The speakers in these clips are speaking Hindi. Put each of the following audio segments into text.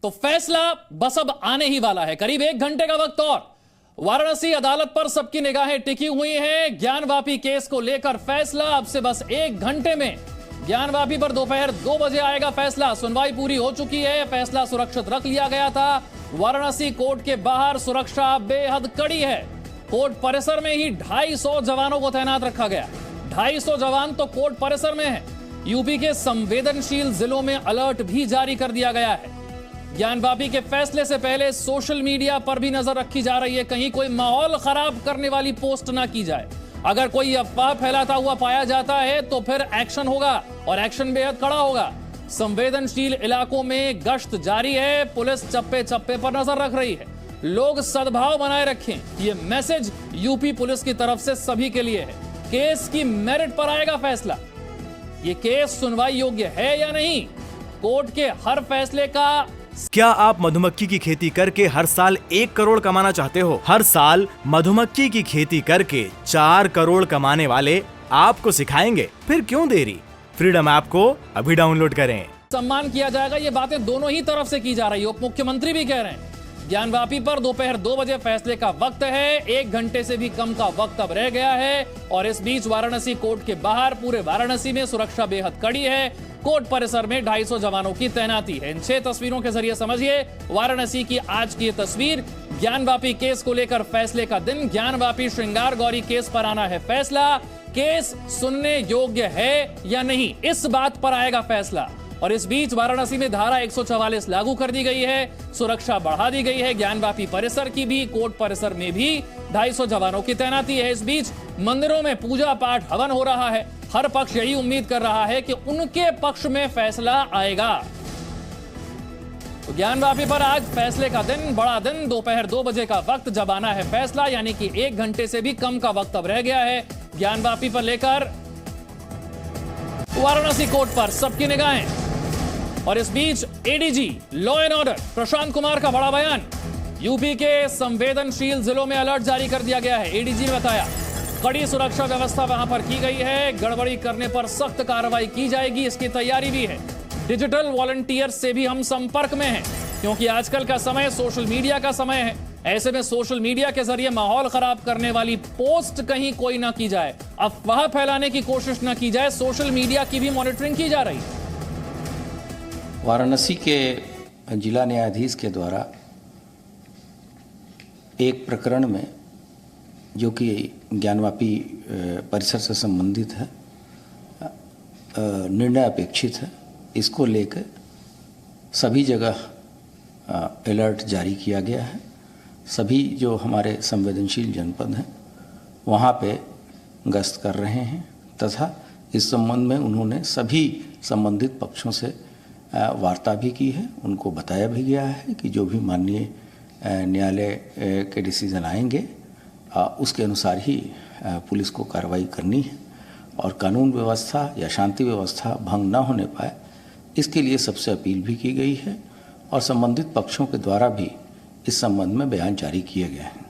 तो फैसला बस अब आने ही वाला है। करीब 1 घंटे का वक्त और वाराणसी अदालत पर सबकी निगाहें टिकी हुई हैं। ज्ञानवापी केस को लेकर फैसला अब से बस 1 घंटे में ज्ञानवापी पर दोपहर 2 बजे आएगा फैसला। सुनवाई पूरी हो चुकी है, फैसला सुरक्षित रख लिया गया था। वाराणसी कोर्ट के बाहर सुरक्षा बेहद कड़ी है। कोर्ट परिसर में ही 250 जवानों को तैनात रखा गया। 250 जवान तो कोर्ट परिसर में है। यूपी के संवेदनशील जिलों में अलर्ट भी जारी कर दिया गया है। ज्ञानवापी के फैसले से पहले सोशल मीडिया पर भी नजर रखी जा रही है, कहीं कोई माहौल खराब करने वाली पोस्ट ना की जाए। अगर कोई अफवाह फैलाता हुआ पाया जाता है तो फिर एक्शन होगा और एक्शन बेहद कड़ा होगा। संवेदनशील इलाकों में गश्त जारी है, पुलिस चप्पे चप्पे पर नजर रख रही है। लोग सद्भाव बनाए रखें, ये मैसेज यूपी पुलिस की तरफ से सभी के लिए है। केस की मेरिट पर आएगा फैसला। ये केस सुनवाई योग्य है या नहीं, कोर्ट के हर फैसले का। क्या आप मधुमक्खी की खेती करके हर साल 1 करोड़ कमाना चाहते हो? हर साल मधुमक्खी की खेती करके 4 करोड़ कमाने वाले आपको सिखाएंगे। फिर क्यों देरी? फ्रीडम ऐप को अभी डाउनलोड करें। सम्मान किया जाएगा, ये बातें दोनों ही तरफ से की जा रही है। उप मुख्यमंत्री भी कह रहे हैं ज्ञानवापी पर दोपहर 2 बजे फैसले का वक्त है। 1 घंटे से भी कम का वक्त अब रह गया है और इस बीच वाराणसी कोर्ट के बाहर पूरे वाराणसी में सुरक्षा बेहद कड़ी है। कोर्ट परिसर में 250 जवानों की तैनाती है। इन 6 तस्वीरों के जरिए समझिए वाराणसी की आज की ये तस्वीर। ज्ञानवापी केस को लेकर फैसले का दिन। ज्ञानवापी श्रृंगार गौरी केस पर आना है फैसला। केस सुनने योग्य है या नहीं, इस बात पर आएगा फैसला। और इस बीच वाराणसी में धारा 144 लागू कर दी गई है, सुरक्षा बढ़ा दी गई है। ज्ञानवापी परिसर की भी, कोर्ट परिसर में भी 250 जवानों की तैनाती है। इस बीच मंदिरों में पूजा पाठ हवन हो रहा है। हर पक्ष यही उम्मीद कर रहा है कि उनके पक्ष में फैसला आएगा। तो ज्ञानवापी पर आज फैसले का दिन, बड़ा दिन, दोपहर 2 बजे का वक्त जब आना है फैसला, यानी कि 1 घंटे से भी कम का वक्त अब रह गया है। ज्ञानवापी पर लेकर वाराणसी कोर्ट पर सबकी निगाहें। और इस बीच ADG law and order Prashant Kumar का बड़ा बयान। यूपी के संवेदनशील जिलों में अलर्ट जारी कर दिया गया है। एडीजी ने बताया कड़ी सुरक्षा व्यवस्था वहां पर की गई है। गड़बड़ी करने पर सख्त कार्रवाई की जाएगी, इसकी तैयारी भी है। डिजिटल वॉलंटियर से भी हम संपर्क में हैं, क्योंकि आजकल का समय सोशल मीडिया का समय है। ऐसे में सोशल मीडिया के जरिए माहौल खराब करने वाली पोस्ट कहीं कोई ना की जाए, अफवाह फैलाने की कोशिश ना की जाए। सोशल मीडिया की भी मॉनिटरिंग की जा रही है। वाराणसी के जिला न्यायाधीश के द्वारा एक प्रकरण में, जो कि ज्ञानवापी परिसर से संबंधित है, निर्णय अपेक्षित है। इसको लेकर सभी जगह अलर्ट जारी किया गया है। सभी जो हमारे संवेदनशील जनपद हैं वहाँ पे गश्त कर रहे हैं तथा इस संबंध में उन्होंने सभी संबंधित पक्षों से वार्ता भी की है। उनको बताया भी गया है कि जो भी माननीय न्यायालय के डिसीजन आएंगे उसके अनुसार ही पुलिस को कार्रवाई करनी है और कानून व्यवस्था या शांति व्यवस्था भंग न होने पाए, इसके लिए सबसे अपील भी की गई है और संबंधित पक्षों के द्वारा भी इस संबंध में बयान जारी किए गए हैं।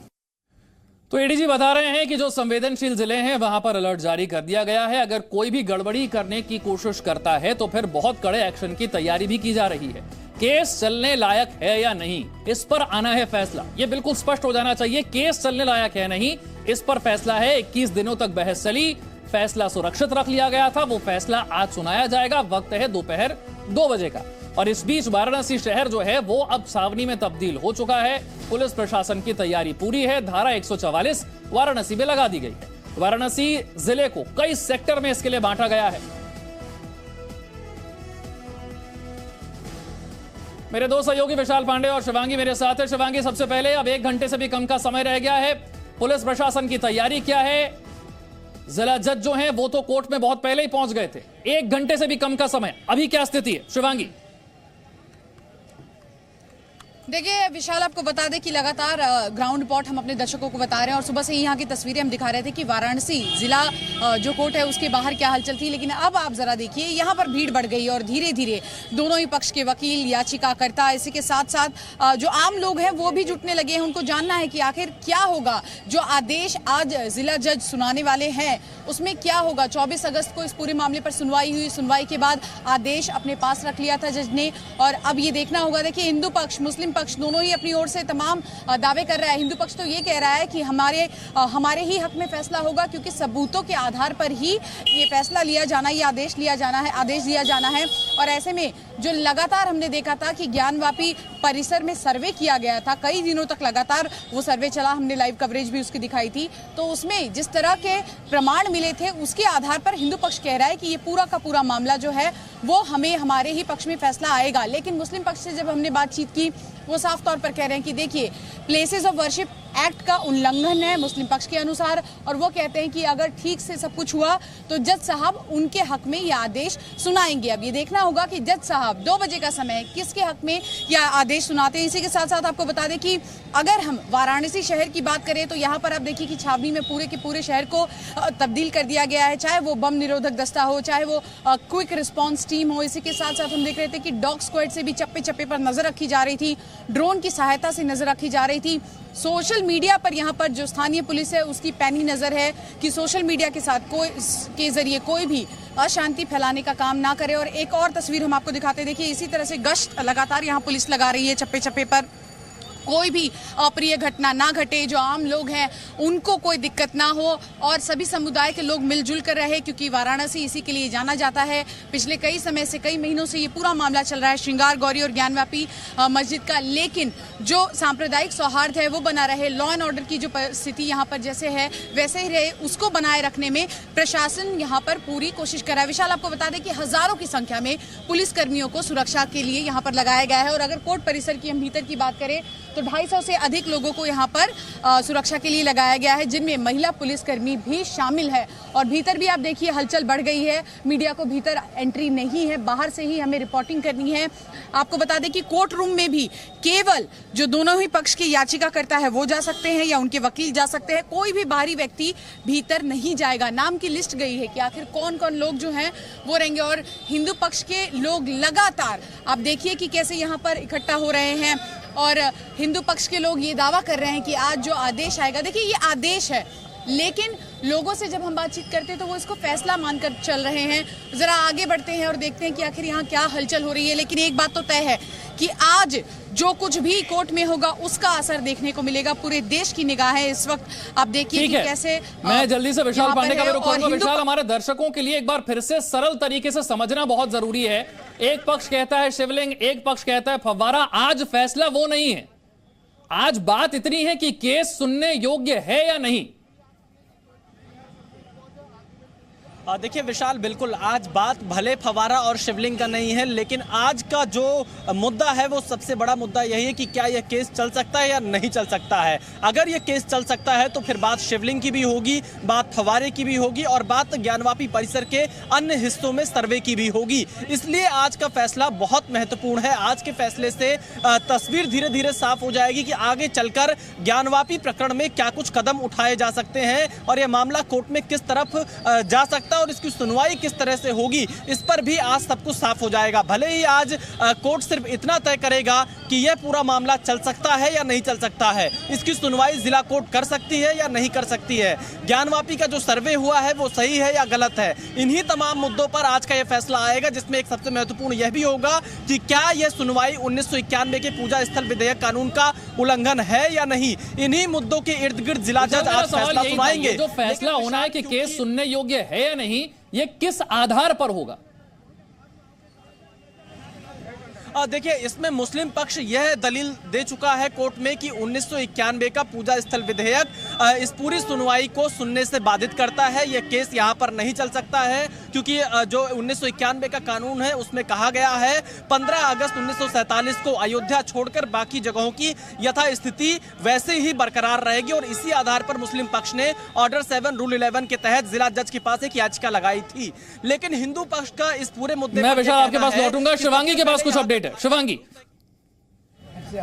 तो एडीजी बता रहे हैं कि जो संवेदनशील जिले हैं वहां पर अलर्ट जारी कर दिया गया है। अगर कोई भी गड़बड़ी करने की कोशिश करता है तो फिर बहुत कड़े एक्शन की तैयारी भी की जा रही है। केस चलने लायक है या नहीं, इस पर आना है फैसला। यह बिल्कुल स्पष्ट हो जाना चाहिए, केस चलने लायक है नहीं, इस पर फैसला है। 21 दिनों तक बहस चली, फैसला सुरक्षित रख लिया गया था। वो फैसला आज सुनाया जाएगा। वक्त है दोपहर 2 बजे का। और इस बीच वाराणसी शहर जो है वो अब छावनी में तब्दील हो चुका है। पुलिस प्रशासन की तैयारी पूरी है। धारा 144 वाराणसी में लगा दी गई है। वाराणसी जिले को कई सेक्टर में इसके लिए बांटा गया है। मेरे दो सहयोगी विशाल पांडे और शिवांगी मेरे साथ है। शिवांगी, सबसे पहले अब 1 घंटे से भी कम का समय रह गया है, पुलिस प्रशासन की तैयारी क्या है? जिला जज जो हैं वो तो कोर्ट में बहुत पहले ही पहुंच गए थे। 1 घंटे से भी कम का समय, अभी क्या स्थिति है शिवांगी? देखिए विशाल, आपको बता दें कि लगातार ग्राउंड रिपोर्ट हम अपने दर्शकों को बता रहे हैं और सुबह से ही यहाँ की तस्वीरें हम दिखा रहे थे कि वाराणसी जिला जो कोर्ट है उसके बाहर क्या हलचल थी, लेकिन अब आप जरा देखिए यहाँ पर भीड़ बढ़ गई और धीरे धीरे दोनों ही पक्ष के वकील, याचिकाकर्ता, इसी के साथ साथ जो आम लोग हैं वो भी जुटने लगे हैं। उनको जानना है कि आखिर क्या होगा, जो आदेश आज जिला जज सुनाने वाले हैं उसमें क्या होगा। 24 अगस्त को इस पूरे मामले पर सुनवाई हुई, सुनवाई के बाद आदेश अपने पास रख लिया था जज ने और अब ये देखना होगा। देखिए हिंदू पक्ष, मुस्लिम पक्ष दोनों ही अपनी ओर से तमाम दावे कर रहा है। हिंदू पक्ष तो ये कह रहा है कि हमारे ही हक में फैसला होगा क्योंकि सबूतों के आधार पर ही ये फैसला लिया जाना, ये आदेश दिया जाना है। और ऐसे में जो लगातार हमने देखा था कि ज्ञानवापी परिसर में सर्वे किया गया था, कई दिनों तक लगातार वो सर्वे चला, हमने लाइव कवरेज भी उसकी दिखाई थी, तो उसमें जिस तरह के प्रमाण मिले थे उसके आधार पर हिंदू पक्ष कह रहा है कि ये पूरा का पूरा मामला जो है वो हमारे ही पक्ष में फैसला आएगा। लेकिन मुस्लिम पक्ष से जब हमने बातचीत की वो साफ तौर पर कह रहे हैं कि देखिए प्लेसेस ऑफ वर्शिप एक्ट का उल्लंघन है मुस्लिम पक्ष के अनुसार, और वो कहते हैं कि अगर ठीक से सब कुछ हुआ तो जज साहब उनके हक में यह आदेश सुनाएंगे। अब ये देखना होगा कि जज साहब 2 बजे का समय किसके हक में यह आदेश सुनाते हैं। इसी के साथ साथ आपको बता दें कि अगर हम वाराणसी शहर की बात करें तो यहाँ पर आप देखिए कि छावनी में पूरे के पूरे शहर को तब्दील कर दिया गया है, चाहे वो बम निरोधक दस्ता हो, चाहे वो क्विक रिस्पॉन्स टीम हो। इसी के साथ साथ हम देख रहे थे कि डॉग स्क्वाड से भी चप्पे चप्पे पर नजर रखी जा रही थी, ड्रोन की सहायता से नजर रखी जा रही थी। सोशल मीडिया पर यहाँ पर जो स्थानीय पुलिस है उसकी पैनी नजर है कि सोशल मीडिया के साथ के जरिए कोई भी अशांति फैलाने का काम ना करे। और एक और तस्वीर हम आपको दिखाते, देखिए इसी तरह से गश्त लगातार यहाँ पुलिस लगा रही है, चप्पे चप्पे पर कोई भी अप्रिय घटना ना घटे, जो आम लोग हैं उनको कोई दिक्कत ना हो और सभी समुदाय के लोग मिलजुल कर रहे, क्योंकि वाराणसी इसी के लिए जाना जाता है। पिछले कई समय से, कई महीनों से ये पूरा मामला चल रहा है श्रृंगार गौरी और ज्ञानवापी मस्जिद का, लेकिन जो सांप्रदायिक सौहार्द है वो बना रहे, लॉ एंड ऑर्डर की जो स्थिति यहाँ पर जैसे है वैसे ही रहे, उसको बनाए रखने में प्रशासन यहाँ पर पूरी कोशिश कर रहा है। विशाल, आपको बता दें कि हजारों की संख्या में पुलिस कर्मियों को सुरक्षा के लिए यहाँ पर लगाया गया है और अगर कोर्ट परिसर की हम भीतर की बात करें तो 250 से अधिक लोगों को यहाँ पर सुरक्षा के लिए लगाया गया है, जिनमें महिला पुलिसकर्मी भी शामिल है। और भीतर भी आप देखिए हलचल बढ़ गई है, मीडिया को भीतर एंट्री नहीं है, बाहर से ही हमें रिपोर्टिंग करनी है। आपको बता दें कि कोर्ट रूम में भी केवल जो दोनों ही पक्ष की याचिका करता है वो जा सकते हैं या उनके वकील जा सकते हैं, कोई भी बाहरी व्यक्ति भीतर नहीं जाएगा। नाम की लिस्ट गई है कि आखिर कौन कौन लोग जो हैं वो रहेंगे और हिंदू पक्ष के लोग लगातार आप देखिए कि कैसे यहाँ पर इकट्ठा हो रहे हैं और हिंदू पक्ष के लोग ये दावा कर रहे हैं कि आज जो आदेश आएगा, देखिए ये आदेश है, लेकिन लोगों से जब हम बातचीत करते हैं तो वो इसको फैसला मानकर चल रहे हैं। जरा आगे बढ़ते हैं और देखते हैं कि आखिर यहाँ क्या हलचल हो रही है। लेकिन एक बात तो तय है कि आज जो कुछ भी कोर्ट में होगा उसका असर देखने को मिलेगा, पूरे देश की निगाह है इस वक्त। आप देखिए कि कैसे मैं जल्दी से विशाल पांडे का रुख करूंगा। विशाल, हमारे दर्शकों के लिए एक बार फिर से सरल तरीके से समझना बहुत जरूरी है। एक पक्ष कहता है शिवलिंग, एक पक्ष कहता है फव्वारा। आज फैसला वो नहीं है, आज बात इतनी है कि केस सुनने योग्य है या नहीं। देखिए विशाल, बिल्कुल आज बात भले फवारा और शिवलिंग का नहीं है, लेकिन आज का जो मुद्दा है वो सबसे बड़ा मुद्दा यही है कि क्या यह केस चल सकता है या नहीं चल सकता है। अगर यह केस चल सकता है तो फिर बात शिवलिंग की भी होगी, बात फवारे की भी होगी और बात ज्ञानवापी परिसर के अन्य हिस्सों में सर्वे की भी होगी। इसलिए आज का फैसला बहुत महत्वपूर्ण है। आज के फैसले से तस्वीर धीरे धीरे साफ हो जाएगी कि आगे चलकर ज्ञानवापी प्रकरण में क्या कुछ कदम उठाए जा सकते हैं और यह मामला कोर्ट में किस तरफ जा सकता है और इसकी सुनवाई किस तरह से होगी, इस पर भी आज सब कुछ साफ हो जाएगा। भले ही आज कोर्ट सिर्फ इतना तय करेगा कि यह पूरा मामला चल सकता है या नहीं चल सकता है, इसकी सुनवाई जिला कोर्ट कर सकती है या नहीं कर सकती है, ज्ञानवापी का जो सर्वे हुआ है वो सही है या गलत है। इन्हीं तमाम मुद्दों पर आज का यह फैसला आएगा, जिसमें एक सबसे महत्वपूर्ण यह भी होगा कि क्या यह सुनवाई 1991 के पूजा स्थल विधेयक कानून का उल्लंघन है या नहीं। इन्हीं मुद्दों के इर्द गिर्द जिला जज आज फैसला सुनाएंगे। जो फैसला होना है कि केस सुनने योग्य है या नहीं, ये किस आधार पर होगा? देखिए, इसमें मुस्लिम पक्ष यह दलील दे चुका है कोर्ट में कि 1991 का पूजा स्थल विधेयक इस पूरी सुनवाई को सुनने से बाधित करता है। यह केस यहां पर नहीं चल सकता है क्योंकि जो 1991 का कानून है उसमें कहा गया है 15 अगस्त 1947 को अयोध्या छोड़कर बाकी जगहों की यथास्थिति वैसे ही बरकरार रहेगी और इसी आधार पर मुस्लिम पक्ष ने ऑर्डर 7 रूल 11 के तहत जिला जज के पास एक याचिका लगाई थी। लेकिन हिंदू पक्ष का इस पूरे मुद्दे मैं विशाल आपके पास लौटूंगा। शिवांगी के पास कुछ अपडेट है। शिवांगी, आपसे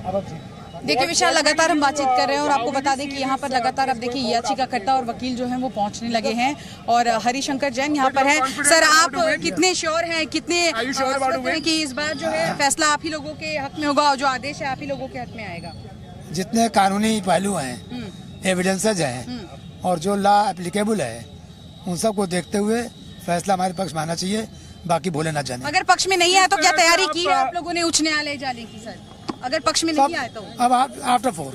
आभार जी। देखिए विशाल, लगातार हम बातचीत कर रहे हैं और आपको बता दें कि यहाँ पर लगातार अब देखिए याचिकाकर्ता और वकील जो हैं वो पहुंचने लगे हैं और हरिशंकर जैन यहाँ पर हैं। सर, आप कितने श्योर हैं, कितने हैं कि इस बार जो है फैसला आप ही लोगों के हक में होगा और जो आदेश है आप ही लोगों के हक में आएगा? जितने कानूनी पहलू हैं, एविडेंसेज हैं और जो लॉ एप्लीकेबल है, उन सब को देखते हुए फैसला हमारे पक्ष में आना चाहिए, बाकी भोले ना जाने। अगर पक्ष में नहीं आया तो क्या तैयारी की है आप लोगों ने उच्च न्यायालय जाने की? सर, अगर पक्ष में नहीं आए तो अब आफ्टर 4।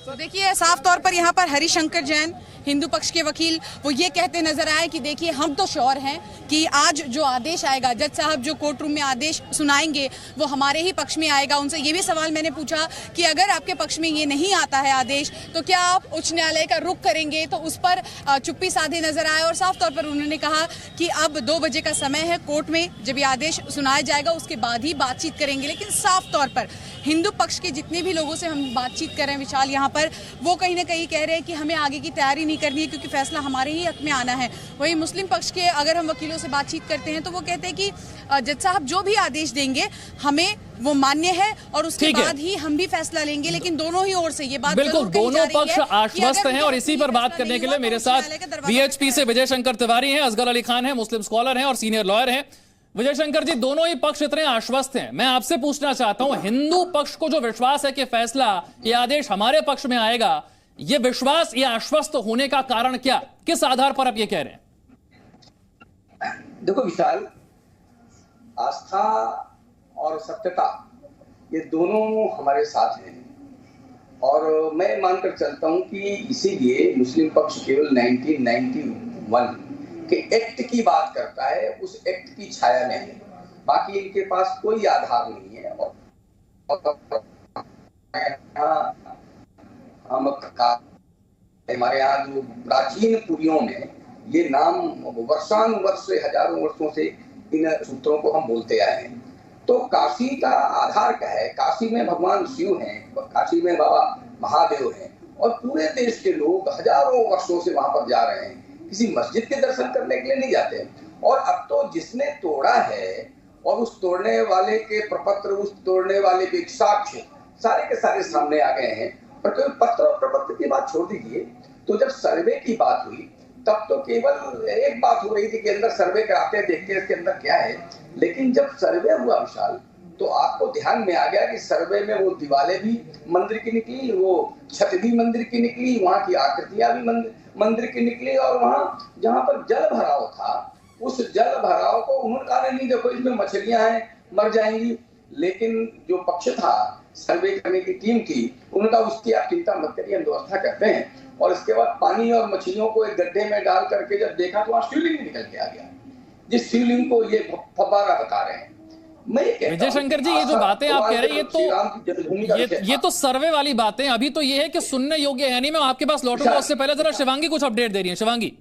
तो देखिए साफ तौर पर यहाँ पर हरिशंकर जैन हिंदू पक्ष के वकील वो ये कहते नजर आए कि देखिए हम तो श्योर हैं कि आज जो आदेश आएगा, जज साहब जो कोर्ट रूम में आदेश सुनाएंगे वो हमारे ही पक्ष में आएगा। उनसे ये भी सवाल मैंने पूछा कि अगर आपके पक्ष में ये नहीं आता है आदेश तो क्या आप उच्च न्यायालय का रुख करेंगे? तो उस पर चुप्पी साधे नजर आए और साफ तौर पर उन्होंने कहा कि अब 2 बजे का समय है, कोर्ट में जब ये आदेश सुनाया जाएगा उसके बाद ही बातचीत करेंगे। लेकिन साफ तौर पर हिंदू पक्ष के जितने भी लोगों से हम बातचीत कर रहे हैं विशाल यहाँ पर, वो कहीं ना कहीं कह रहे हैं कि हमें आगे की तैयारी नहीं करनी है क्योंकि फैसला हमारे ही हक में आना है। वहीं मुस्लिम पक्ष के अगर हम वकीलों से बातचीत करते हैं तो वो कहते हैं कि जज साहब जो भी आदेश देंगे हमें वो मान्य है और उसके बाद ही हम भी फैसला लेंगे। लेकिन दोनों ही ओर से ये बात बिल्कुल दोनों पक्ष आश्वस्त हैं और इसी पर बात करने के लिए मेरे साथ वीएचपी से विजय शंकर तिवारी हैं, असगर अली खान है, मुस्लिम स्कॉलर हैं और सीनियर लॉयर हैं। विजय शंकर जी, दोनों ही पक्ष इतने आश्वस्त हैं, मैं आपसे पूछना चाहता हूं हिंदू पक्ष को जो विश्वास है कि फैसला, ये आदेश हमारे पक्ष में आएगा, ये विश्वास, ये आश्वस्त होने का कारण क्या, किस आधार पर आप ये कह रहे हैं? देखो विशाल, आस्था और सत्यता ये दोनों हमारे साथ हैं और मैं मानकर चलता हूं कि इसीलिए मुस्लिम पक्ष केवल 1991 के एक्ट की बात करता है, उस एक्ट की छाया में है, बाकी इनके पास कोई आधार नहीं है। और हमारे यहाँ जो प्राचीन पुरियों में ये नाम वर्षानुवर्ष से, हजारों वर्षों से इन सूत्रों को हम बोलते आए हैं। तो काशी का आधार क्या है? काशी में भगवान शिव हैं, काशी में बाबा महादेव हैं और पूरे देश के लोग हजारों वर्षों से वहां पर जा रहे हैं, किसी मस्जिद के दर्शन करने के लिए नहीं जाते। और अब तो जिसने तोड़ा है और उस तोड़ने वाले के प्रपत्र, उस तोड़ने वाले के साक्ष्य सारे के सारे सामने आ गए हैं। और केवल पत्र और प्रपत्र की बात छोड़ दीजिए, तो जब सर्वे की बात हुई तब तो केवल एक बात हो रही थी कि अंदर सर्वे कराते देखते हैं इसके अंदर क्या है। लेकिन जब सर्वे हुआ विशाल, तो आपको ध्यान में आ गया कि सर्वे में वो दीवारें भी मंदिर की निकली, वो छत भी मंदिर की निकली, वहां की आकृतियां भी मंदिर की निकली और वहां जहां पर जल भराव था, उस जल भराव को उन्होंने कहा नहीं देखो इसमें मछलियां हैं, मर जाएंगी। लेकिन जो पक्ष था सर्वे करने की टीम की, उन्होंने कहा उसकी आप चिंता मत करिए, हम व्यवस्था करते हैं। और इसके बाद पानी और मछलियों को एक गड्ढे में डाल करके जब देखा तो वहां शिवलिंग निकल के आ गया, जिस शिवलिंग को ये फव्वारा बता रहे हैं। विजय शंकर जी, ये जो बातें आप कह रहे हैं ये तो सर्वे वाली बातें, अभी तो ये है कि सुनने योग्य है नहीं। मैं आपके पास लौटूंगा, उससे पहले जरा शिवांगी कुछ अपडेट दे रही है। शिवांगी,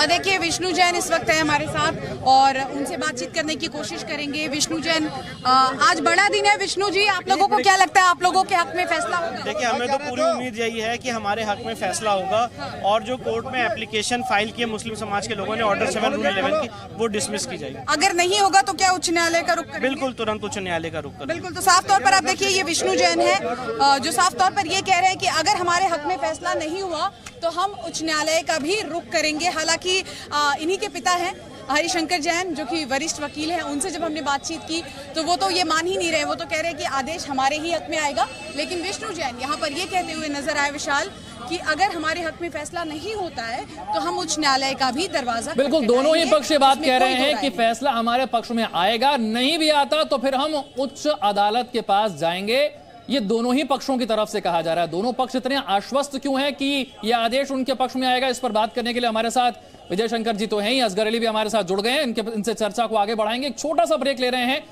देखिए विष्णु जैन इस वक्त है हमारे साथ और उनसे बातचीत करने की कोशिश करेंगे। विष्णु जैन, आज बड़ा दिन है विष्णु जी, आप लोगों को क्या लगता है आप लोगों के हक में फैसला होगा? देखिए, हमें तो पूरी उम्मीद यही है कि हमारे हक में फैसला होगा और जो कोर्ट में एप्लीकेशन फाइल की मुस्लिम समाज के लोगों ने ऑर्डर 7 रूल 11 की, वो डिसमिस की जाएगी। अगर नहीं होगा तो क्या उच्च न्यायालय का रुख करेंगे? बिल्कुल, तुरंत उच्च न्यायालय का रुख करेंगे। बिल्कुल, तो साफ तौर पर आप देखिए ये विष्णु जैन है जो साफ तौर पर ये कह रहे हैं कि अगर हमारे हक में फैसला नहीं हुआ तो हम उच्च न्यायालय का भी रुख करेंगे। हालांकि इन्हीं के पिता हैं हरिशंकर जैन जो कि वरिष्ठ वकील हैं, उनसे जब हमने बातचीत की तो वो तो ये मान ही नहीं रहे, वो तो कह रहे हैं कि आदेश हमारे ही हक में आएगा। लेकिन विष्णु जैन यहाँ पर ये कहते हुए नजर आए विशाल कि अगर हमारे हक में फैसला नहीं होता है तो हम उच्च न्यायालय का भी दरवाजा बिल्कुल दोनों ही पक्ष ये बात कह रहे हैं कि फैसला हमारे पक्ष में आएगा, नहीं भी आता तो फिर हम उच्च अदालत के पास जाएंगे। ये दोनों ही पक्षों की तरफ से कहा जा रहा है। दोनों पक्ष इतने आश्वस्त क्यों हैं कि यह आदेश उनके पक्ष में आएगा? इस पर बात करने के लिए हमारे साथ विजय शंकर जी तो हैं ही, असगर अली भी हमारे साथ जुड़ गए हैं, इनसे चर्चा को आगे बढ़ाएंगे। एक छोटा सा ब्रेक ले रहे हैं।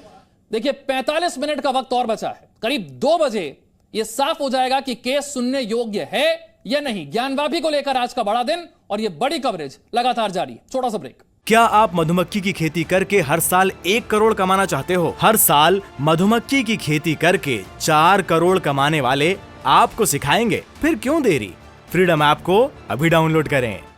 देखिए 45 मिनट का वक्त और बचा है, करीब 2 बजे यह साफ हो जाएगा कि केस सुनने योग्य है या नहीं। ज्ञानवापी को लेकर आज का बड़ा दिन और यह बड़ी कवरेज लगातार जारी है। छोटा सा ब्रेक। क्या आप मधुमक्खी की खेती करके हर साल 1 करोड़ कमाना चाहते हो? हर साल मधुमक्खी की खेती करके 4 करोड़ कमाने वाले आपको सिखाएंगे, फिर क्यों देरी? फ्रीडम ऐप को अभी डाउनलोड करें।